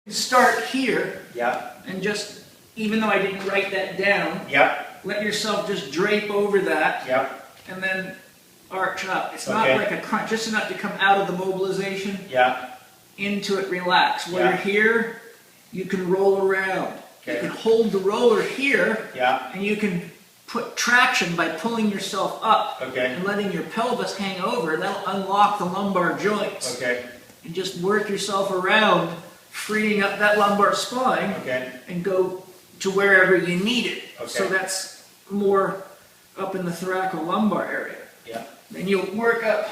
Start here, Yeah. and just, even though I didn't write that down, Yeah. let yourself just drape over that, Yeah. and then arch up. It's not Okay. like a crunch, just enough to come out of the mobilization, Yeah. into it, relax. While Yeah. you're here, you can roll around. You Okay. can hold the roller here, Yeah. and you can put traction by pulling yourself up Okay. and letting your pelvis hang over, and that'll unlock the lumbar joints. Okay. And just work yourself around, freeing up that lumbar spine, Okay. and go to wherever you need it. Okay. So that's more up in the thoracolumbar area. Yeah. Then you'll work up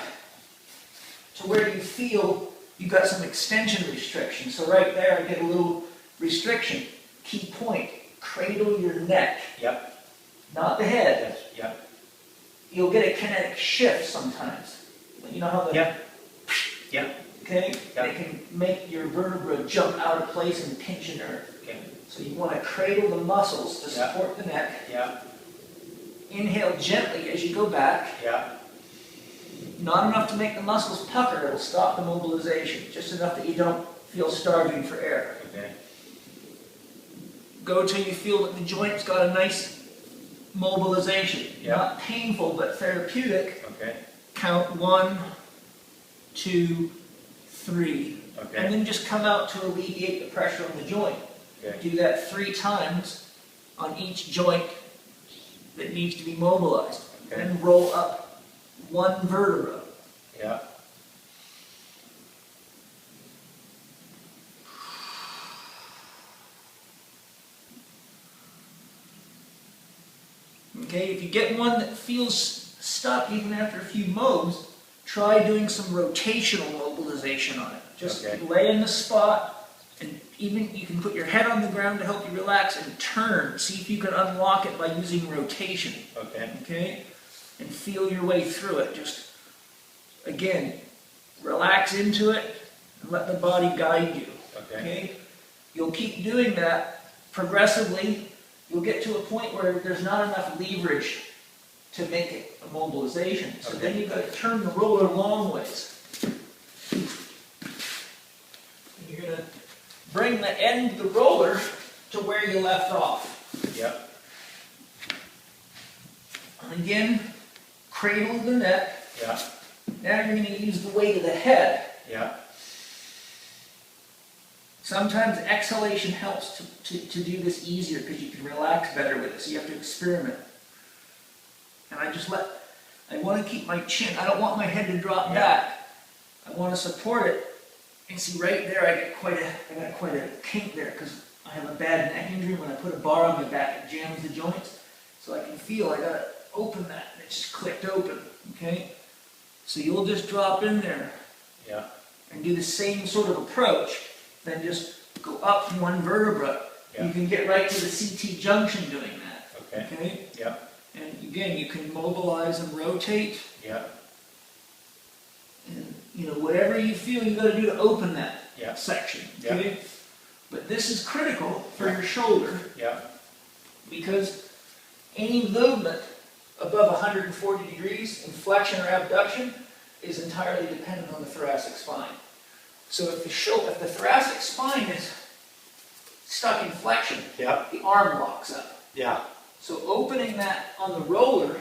to where you feel you got some extension restriction. So right there, I get a little restriction. Key point, cradle your neck, Yep. not the head. Yes. Yep. You'll get a kinetic shift sometimes. You know how the... Yeah. Yeah. Okay? Yeah. It can make your vertebra jump out of place and pinch a nerve. Okay. So you want to cradle the muscles to Yeah. support the neck. Yeah. Inhale gently as you go back. Yeah. Not enough to make the muscles pucker, it'll stop the mobilization. Just enough that you don't feel starving for air. Okay. Go till you feel that the joint's got a nice mobilization. Yeah. Not painful, but therapeutic. Okay. Count 1, 2, 3. Okay. And then just come out to alleviate the pressure on the joint. Okay. Do that 3 times on each joint that needs to be mobilized. Okay. And roll up 1 vertebra. Yeah. Okay, if you get one that feels stuck even after a few moves, try doing some rotational mobilization on it. Just Okay. lay in the spot, and even you can put your head on the ground to help you relax and turn. See if you can unlock it by using rotation. Okay. Okay? And feel your way through it. Just, again, relax into it and let the body guide you. Okay. You'll keep doing that progressively. You'll get to a point where there's not enough leverage to make it a mobilization. So Okay. then you've got to turn the roller long ways. And you're going to bring the end of the roller to where you left off. Yep. And again, cradle the neck. Yeah. Now you're going to use the weight of the head. Yeah. Sometimes exhalation helps to do this easier because you can relax better with it, so you have to experiment. And I want to keep my chin, I don't want my head to drop back. I want to support it. And see right there, I got quite a kink there because I have a bad neck injury. When I put a bar on my back, it jams the joints. So I can feel I got to open that, and it just clicked open, okay? So you'll just drop in there. Yeah. And do the same sort of approach, then just go up 1 vertebra. Yeah. You can get right to the CT junction doing that. Okay. Okay? Yeah. And again, you can mobilize and rotate, Yeah. and whatever you feel you got to do to open that Yeah. section. Yeah. Okay? But this is critical for Yeah. your shoulder Yeah. because any movement above 140 degrees in flexion or abduction is entirely dependent on the thoracic spine. So if the thoracic spine is stuck in flexion, Yeah. the arm locks up. Yeah. So opening that on the roller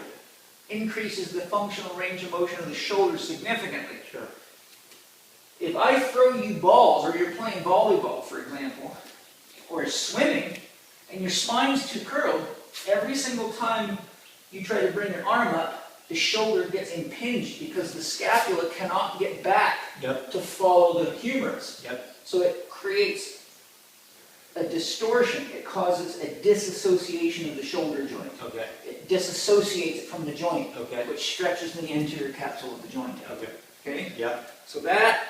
increases the functional range of motion of the shoulder significantly. Sure. If I throw you balls, or you're playing volleyball, for example, or swimming, and your spine's too curled, every single time you try to bring your arm up, the shoulder gets impinged because the scapula cannot get back Yep. to follow the humerus. Yep. So it creates a distortion. It causes a disassociation of the shoulder joint. Okay. It disassociates it from the joint, Okay. which stretches the anterior capsule of the joint out. Okay. Okay? Yeah. So that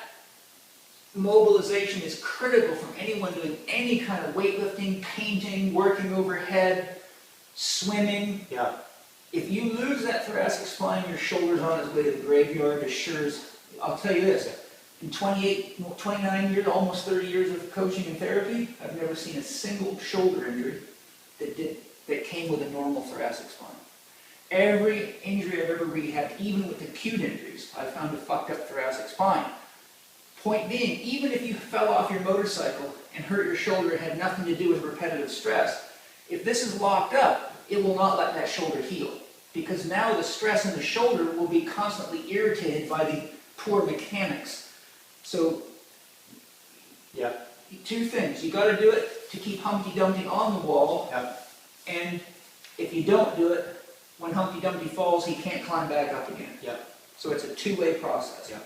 mobilization is critical from anyone doing any kind of weightlifting, painting, working overhead, swimming. Yeah. If you lose that thoracic spine, your shoulder's on its way to the graveyard as sure as, I'll tell you this, in 29 years, almost 30 years of coaching and therapy, I've never seen a single shoulder injury that came with a normal thoracic spine. Every injury I've ever rehabbed, even with acute injuries, I found a fucked up thoracic spine. Point being, even if you fell off your motorcycle and hurt your shoulder and had nothing to do with repetitive stress, if this is locked up, it will not let that shoulder heal. Because now the stress in the shoulder will be constantly irritated by the poor mechanics. So, yeah, two things. You got to do it to keep Humpty Dumpty on the wall, yeah, and if you don't do it, when Humpty Dumpty falls, he can't climb back up again. yeah, So it's a two-way process. yeah.